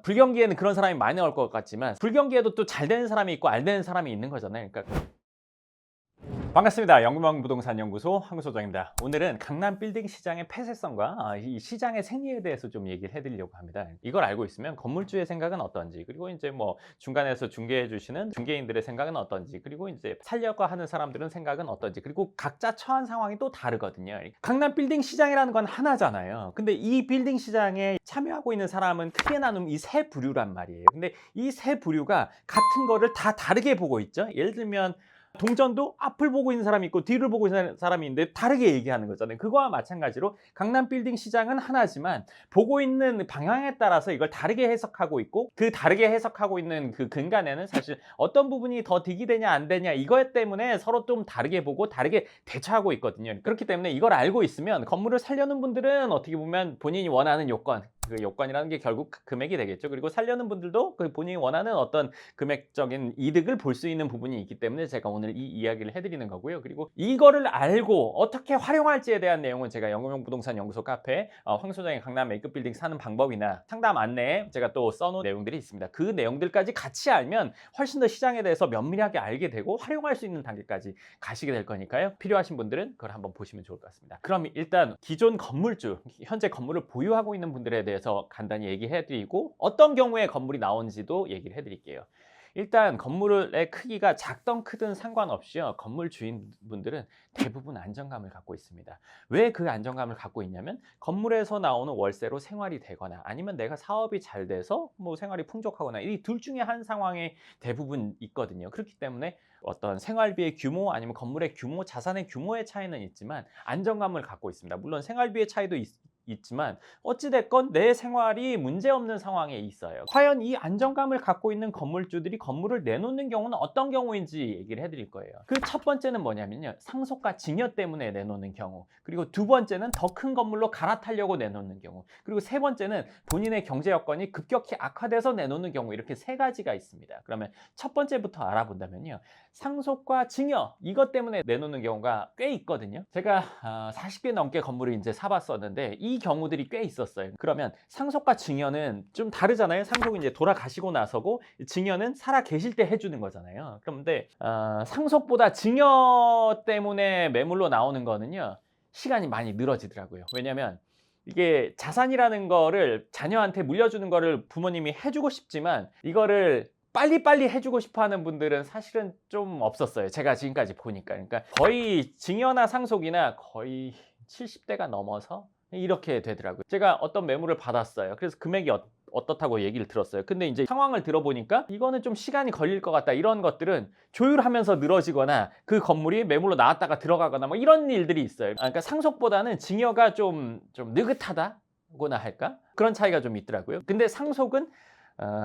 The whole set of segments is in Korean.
불경기에는 그런 사람이 많이 나올 것 같지만 불경기에도 또 잘 되는 사람이 있고 안 되는 사람이 있는 거잖아요. 그러니까 반갑습니다. 영구망부동산연구소 황소정입니다. 오늘은 강남 빌딩 시장의 폐쇄성과 이 시장의 생리에 대해서 좀 얘기를 해드리려고 합니다. 이걸 알고 있으면 건물주의 생각은 어떤지, 그리고 이제 뭐 중간에서 중개해 주시는 중개인들의 생각은 어떤지, 그리고 이제 살려고 하는 사람들은 생각은 어떤지, 그리고 각자 처한 상황이 또 다르거든요. 강남 빌딩 시장이라는 건 하나잖아요. 근데 이 빌딩 시장에 참여하고 있는 사람은 크게 나누면 이 세 부류란 말이에요. 근데 이 세 부류가 같은 거를 다 다르게 보고 있죠. 예를 들면 동전도 앞을 보고 있는 사람이 있고 뒤를 보고 있는 사람이 있는데 다르게 얘기하는 거잖아요. 그거와 마찬가지로 강남 빌딩 시장은 하나지만 보고 있는 방향에 따라서 이걸 다르게 해석하고 있고, 그 다르게 해석하고 있는 그 근간에는 사실 어떤 부분이 더 득이 되냐 안 되냐 이것 때문에 서로 좀 다르게 보고 다르게 대처하고 있거든요. 그렇기 때문에 이걸 알고 있으면 건물을 살려는 분들은 어떻게 보면 본인이 원하는 요건, 그 요건이라는 게 결국 금액이 되겠죠. 그리고 살려는 분들도 그 본인이 원하는 어떤 금액적인 이득을 볼 수 있는 부분이 있기 때문에 제가 오늘 이 이야기를 해드리는 거고요. 그리고 이거를 알고 어떻게 활용할지에 대한 내용은 제가 영구명부동산 연구소 카페 황소정의 강남 A급 빌딩 사는 방법이나 상담 안내에 제가 또 써놓은 내용들이 있습니다. 그 내용들까지 같이 알면 훨씬 더 시장에 대해서 면밀하게 알게 되고 활용할 수 있는 단계까지 가시게 될 거니까요. 필요하신 분들은 그걸 한번 보시면 좋을 것 같습니다. 그럼 일단 기존 건물주, 현재 건물을 보유하고 있는 분들에 대해서 간단히 얘기해 드리고 어떤 경우에 건물이 나오는지도 얘기를 해 드릴게요. 일단 건물의 크기가 작든 크든 상관없이요, 건물 주인분들은 대부분 안정감을 갖고 있습니다. 왜 그 안정감을 갖고 있냐면 건물에서 나오는 월세로 생활이 되거나 아니면 내가 사업이 잘 돼서 뭐 생활이 풍족하거나 이 둘 중에 한 상황에 대부분 있거든요. 그렇기 때문에 어떤 생활비의 규모 아니면 건물의 규모, 자산의 규모의 차이는 있지만 안정감을 갖고 있습니다. 물론 생활비의 차이도 있지만 어찌됐건 내 생활이 문제없는 상황에 있어요. 과연 이 안정감을 갖고 있는 건물주들이 건물을 내놓는 경우는 어떤 경우인지 얘기를 해드릴 거예요. 그 첫 번째는 뭐냐면요, 상속과 증여 때문에 내놓는 경우, 그리고 두 번째는 더 큰 건물로 갈아타려고 내놓는 경우, 그리고 세 번째는 본인의 경제 여건이 급격히 악화돼서 내놓는 경우, 이렇게 세 가지가 있습니다. 그러면 첫 번째부터 알아본다면요, 상속과 증여, 이것 때문에 내놓는 경우가 꽤 있거든요. 제가 40개 넘게 건물을 이제 사봤었는데 이 경우들이 꽤 있었어요. 그러면 상속과 증여는 좀 다르잖아요. 상속은 이제 돌아가시고 나서고 증여는 살아 계실 때 해주는 거잖아요. 그런데 상속보다 증여 때문에 매물로 나오는 거는요, 시간이 많이 늘어지더라고요. 왜냐면 이게 자산이라는 거를 자녀한테 물려주는 거를 부모님이 해주고 싶지만 이거를 빨리빨리 해주고 싶어 하는 분들은 사실은 좀 없었어요. 제가 지금까지 보니까. 그러니까 거의 증여나 상속이나 거의 70대가 넘어서 이렇게 되더라고요. 제가 어떤 매물을 받았어요. 그래서 금액이 어떻다고 얘기를 들었어요. 근데 이제 상황을 들어보니까 이거는 좀 시간이 걸릴 것 같다, 이런 것들은 조율하면서 늘어지거나 그 건물이 매물로 나왔다가 들어가거나 뭐 이런 일들이 있어요. 그러니까 상속보다는 증여가 좀 느긋하다고나 할까? 그런 차이가 좀 있더라고요. 근데 상속은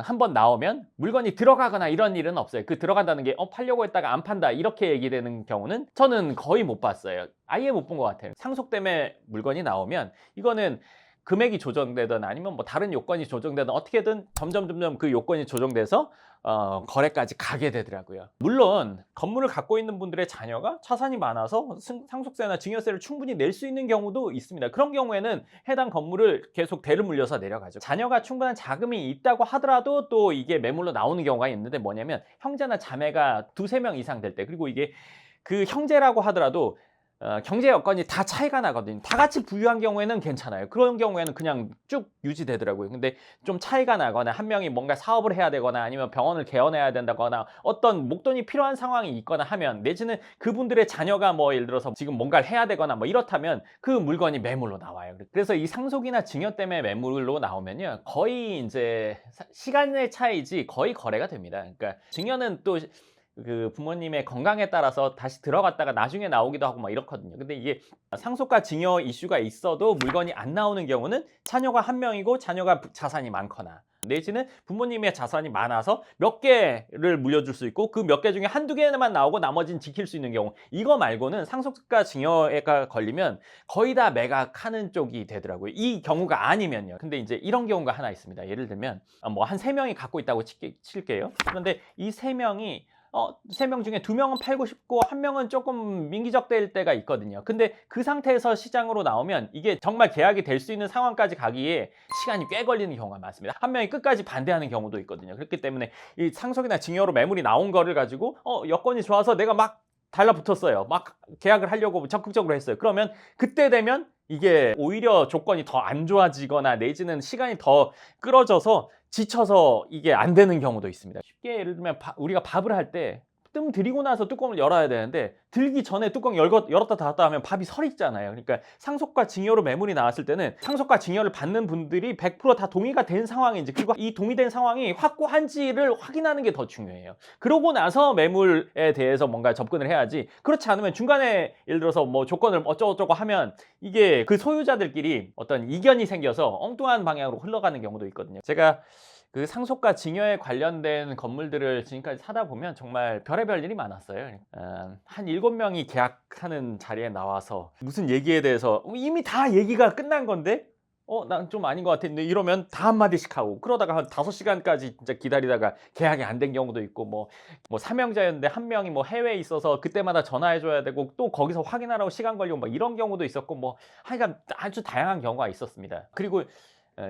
한번 나오면 물건이 들어가거나 이런 일은 없어요. 그 들어간다는 게 팔려고 했다가 안 판다 이렇게 얘기되는 경우는 저는 거의 못 봤어요. 아예 못 본 것 같아요. 상속 때문에 물건이 나오면 이거는 금액이 조정되든 아니면 뭐 다른 요건이 조정되든 어떻게든 점점 그 요건이 조정돼서 거래까지 가게 되더라고요. 물론 건물을 갖고 있는 분들의 자녀가 자산이 많아서 상속세나 증여세를 충분히 낼 수 있는 경우도 있습니다. 그런 경우에는 해당 건물을 계속 대를 물려서 내려가죠. 자녀가 충분한 자금이 있다고 하더라도 또 이게 매물로 나오는 경우가 있는데, 뭐냐면 형제나 자매가 두세 명 이상 될 때, 그리고 이게 그 형제라고 하더라도 경제 여건이 다 차이가 나거든요. 다 같이 부유한 경우에는 괜찮아요. 그런 경우에는 그냥 쭉 유지되더라고요. 근데 좀 차이가 나거나 한 명이 뭔가 사업을 해야 되거나 아니면 병원을 개원해야 된다거나 어떤 목돈이 필요한 상황이 있거나 하면, 내지는 그분들의 자녀가 뭐 예를 들어서 지금 뭔가를 해야 되거나 뭐 이렇다면 그 물건이 매물로 나와요. 그래서 이 상속이나 증여 때문에 매물로 나오면요, 거의 이제 시간의 차이지 거의 거래가 됩니다. 그러니까 증여는 또 그 부모님의 건강에 따라서 다시 들어갔다가 나중에 나오기도 하고 막 이렇거든요. 근데 이게 상속과 증여 이슈가 있어도 물건이 안 나오는 경우는 자녀가 한 명이고 자녀가 자산이 많거나, 내지는 부모님의 자산이 많아서 몇 개를 물려줄 수 있고 그 몇 개 중에 한두 개만 나오고 나머지는 지킬 수 있는 경우, 이거 말고는 상속과 증여가 걸리면 거의 다 매각하는 쪽이 되더라고요. 이 경우가 아니면요. 근데 이제 이런 경우가 하나 있습니다. 예를 들면 뭐 한 3명이 갖고 있다고 칠게요. 그런데 이 3명이 3명 중에 2명은 팔고 싶고 1명은 조금 민기적대일 때가 있거든요. 근데 그 상태에서 시장으로 나오면 이게 정말 계약이 될 수 있는 상황까지 가기에 시간이 꽤 걸리는 경우가 많습니다. 1명이 끝까지 반대하는 경우도 있거든요. 그렇기 때문에 이 상속이나 증여로 매물이 나온 거를 가지고 여건이 좋아서 내가 막 달라붙었어요. 막 계약을 하려고 적극적으로 했어요. 그러면 그때 되면 이게 오히려 조건이 더 안 좋아지거나 내지는 시간이 더 끌어져서 지쳐서 이게 안 되는 경우도 있습니다. 쉽게 예를 들면 우리가 밥을 할 때 뜸 들이고 나서 뚜껑을 열어야 되는데 들기 전에 뚜껑 열었다 닫았다 하면 밥이 설 있잖아요. 그러니까 상속과 증여로 매물이 나왔을 때는 상속과 증여를 받는 분들이 100% 다 동의가 된 상황인지, 그리고 이 동의된 상황이 확고한지를 확인하는 게 더 중요해요. 그러고 나서 매물에 대해서 뭔가 접근을 해야지, 그렇지 않으면 중간에 예를 들어서 뭐 조건을 어쩌고저쩌고 하면 이게 그 소유자들끼리 어떤 이견이 생겨서 엉뚱한 방향으로 흘러가는 경우도 있거든요. 제가 그 상속과 증여에 관련된 건물들을 지금까지 사다 보면 정말 별의별 일이 많았어요. 한 7명이 계약하는 자리에 나와서 무슨 얘기에 대해서 이미 다 얘기가 끝난 건데 난 좀 아닌 것 같은데 이러면 다 한마디씩 하고, 그러다가 한 5시간까지 진짜 기다리다가 계약이 안 된 경우도 있고, 뭐 3명자였는데 1명이 뭐 해외에 있어서 그때마다 전화해 줘야 되고 또 거기서 확인하라고 시간 걸리고 뭐 이런 경우도 있었고, 뭐 하여간 아주 다양한 경우가 있었습니다. 그리고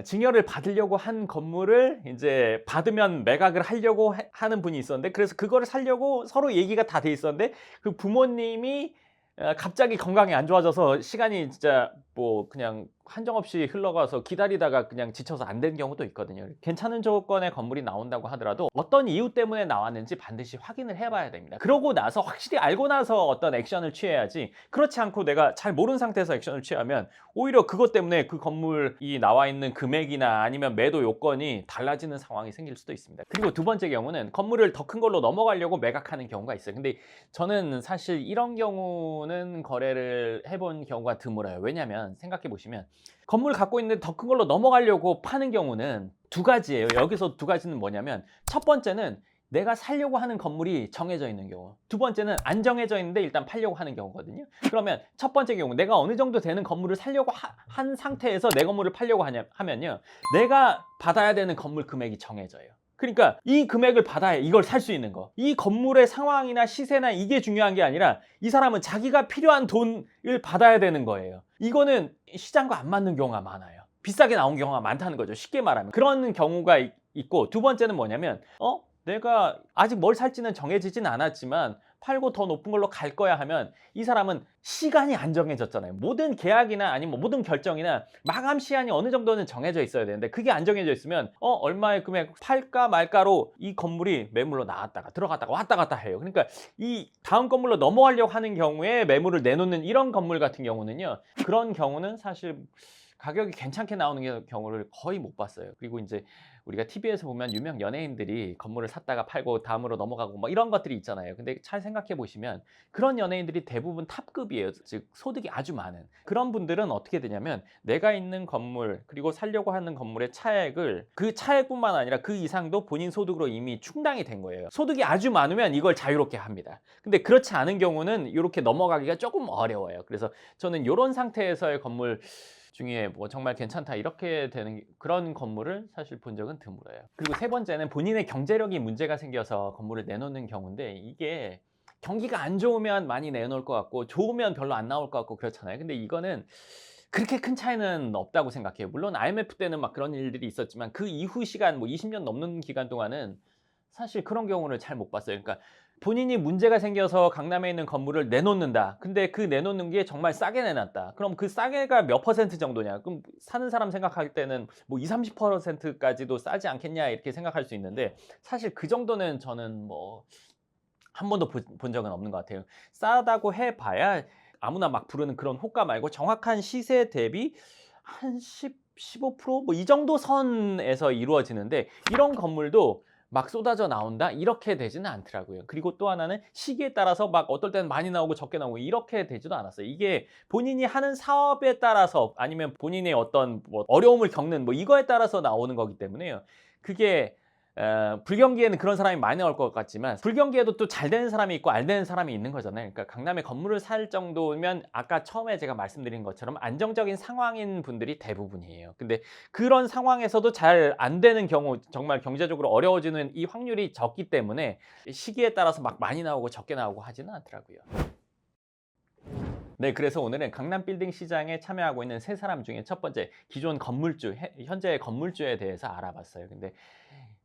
증여를 받으려고 한 건물을 이제 받으면 매각을 하려고 하는 분이 있었는데, 그래서 그거를 사려고 서로 얘기가 다 돼 있었는데 그 부모님이 갑자기 건강이 안 좋아져서 시간이 진짜 뭐 그냥 한정없이 흘러가서 기다리다가 그냥 지쳐서 안 된 경우도 있거든요. 괜찮은 조건의 건물이 나온다고 하더라도 어떤 이유 때문에 나왔는지 반드시 확인을 해봐야 됩니다. 그러고 나서 확실히 알고 나서 어떤 액션을 취해야지, 그렇지 않고 내가 잘 모르는 상태에서 액션을 취하면 오히려 그것 때문에 그 건물이 나와 있는 금액이나 아니면 매도 요건이 달라지는 상황이 생길 수도 있습니다. 그리고 두 번째 경우는 건물을 더 큰 걸로 넘어가려고 매각하는 경우가 있어요. 근데 저는 사실 이런 경우는 거래를 해본 경우가 드물어요. 왜냐면 생각해 보시면 건물 갖고 있는데 더 큰 걸로 넘어가려고 파는 경우는 두 가지예요. 여기서 두 가지는 뭐냐면, 첫 번째는 내가 살려고 하는 건물이 정해져 있는 경우, 두 번째는 안 정해져 있는데 일단 팔려고 하는 경우거든요. 그러면 첫 번째 경우, 내가 어느 정도 되는 건물을 살려고 한 상태에서 내 건물을 팔려고 하면요, 내가 받아야 되는 건물 금액이 정해져요. 그러니까 이 금액을 받아야 이걸 살 수 있는 거. 이 건물의 상황이나 시세나 이게 중요한 게 아니라 이 사람은 자기가 필요한 돈을 받아야 되는 거예요. 이거는 시장과 안 맞는 경우가 많아요. 비싸게 나온 경우가 많다는 거죠. 쉽게 말하면. 그런 경우가 있고, 두 번째는 뭐냐면 내가 아직 뭘 살지는 정해지진 않았지만 팔고 더 높은 걸로 갈 거야 하면, 이 사람은 시간이 안 정해졌잖아요. 모든 계약이나 아니면 모든 결정이나 마감 시한이 어느 정도는 정해져 있어야 되는데 그게 안 정해져 있으면 얼마의 금액 팔까 말까로 이 건물이 매물로 나왔다가 들어갔다가 왔다 갔다 해요. 그러니까 이 다음 건물로 넘어가려고 하는 경우에 매물을 내놓는 이런 건물 같은 경우는요, 그런 경우는 사실 가격이 괜찮게 나오는 경우를 거의 못 봤어요. 그리고 이제 우리가 TV에서 보면 유명 연예인들이 건물을 샀다가 팔고 다음으로 넘어가고 뭐 이런 것들이 있잖아요. 근데 잘 생각해 보시면 그런 연예인들이 대부분 탑급이에요. 즉 소득이 아주 많은 그런 분들은 어떻게 되냐면, 내가 있는 건물 그리고 살려고 하는 건물의 차액을, 그 차액뿐만 아니라 그 이상도 본인 소득으로 이미 충당이 된 거예요. 소득이 아주 많으면 이걸 자유롭게 합니다. 근데 그렇지 않은 경우는 이렇게 넘어가기가 조금 어려워요. 그래서 저는 이런 상태에서의 건물 중에 뭐 정말 괜찮다 이렇게 되는 그런 건물을 사실 본 적은 드물어요. 그리고 세 번째는 본인의 경제력이 문제가 생겨서 건물을 내놓는 경우인데, 이게 경기가 안 좋으면 많이 내놓을 것 같고 좋으면 별로 안 나올 것 같고 그렇잖아요. 근데 이거는 그렇게 큰 차이는 없다고 생각해요. 물론 IMF 때는 막 그런 일들이 있었지만 그 이후 시간, 뭐 20년 넘는 기간 동안은 사실 그런 경우를 잘 못 봤어요. 그러니까 본인이 문제가 생겨서 강남에 있는 건물을 내놓는다. 근데 그 내놓는 게 정말 싸게 내놨다. 그럼 그 싸게가 몇 퍼센트 정도냐? 그럼 사는 사람 생각할 때는 뭐 20~30%까지도 싸지 않겠냐 이렇게 생각할 수 있는데, 사실 그 정도는 저는 뭐 한 번도 본 적은 없는 것 같아요. 싸다고 해봐야 아무나 막 부르는 그런 호가 말고 정확한 시세 대비 한 15%? 뭐 이 정도 선에서 이루어지는데, 이런 건물도 막 쏟아져 나온다? 이렇게 되지는 않더라고요. 그리고 또 하나는 시기에 따라서 막 어떨 때는 많이 나오고 적게 나오고 이렇게 되지도 않았어요. 이게 본인이 하는 사업에 따라서 아니면 본인의 어떤 뭐 어려움을 겪는 뭐 이거에 따라서 나오는 거기 때문에요. 그게 불경기에는 그런 사람이 많이 나올 것 같지만 불경기에도 또 잘 되는 사람이 있고 안 되는 사람이 있는 거잖아요. 그러니까 강남에 건물을 살 정도면 아까 처음에 제가 말씀드린 것처럼 안정적인 상황인 분들이 대부분이에요. 근데 그런 상황에서도 잘 안 되는 경우, 정말 경제적으로 어려워지는 이 확률이 적기 때문에 시기에 따라서 막 많이 나오고 적게 나오고 하지는 않더라고요. 네, 그래서 오늘은 강남 빌딩 시장에 참여하고 있는 세 사람 중에 첫 번째, 기존 건물주, 현재 건물주에 대해서 알아봤어요. 근데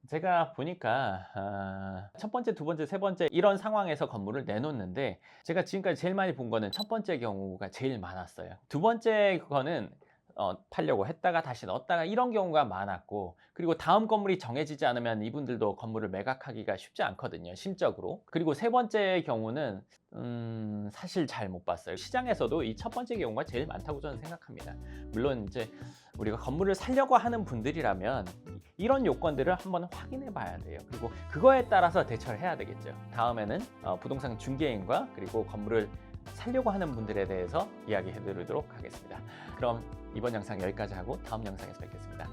제가 보니까 첫 번째, 두 번째, 세 번째 이런 상황에서 건물을 내놓는데, 제가 지금까지 제일 많이 본 거는 첫 번째 경우가 제일 많았어요. 두 번째 거는 팔려고 했다가 다시 넣었다가 이런 경우가 많았고, 그리고 다음 건물이 정해지지 않으면 이분들도 건물을 매각하기가 쉽지 않거든요, 심적으로. 그리고 세 번째 경우는 사실 잘 못 봤어요. 시장에서도 이 첫 번째 경우가 제일 많다고 저는 생각합니다. 물론 이제 우리가 건물을 사려고 하는 분들이라면 이런 요건들을 한번 확인해 봐야 돼요. 그리고 그거에 따라서 대처를 해야 되겠죠. 다음에는 부동산 중개인과 그리고 건물을 살려고 하는 분들에 대해서 이야기해 드리도록 하겠습니다. 그럼 이번 영상 여기까지 하고 다음 영상에서 뵙겠습니다.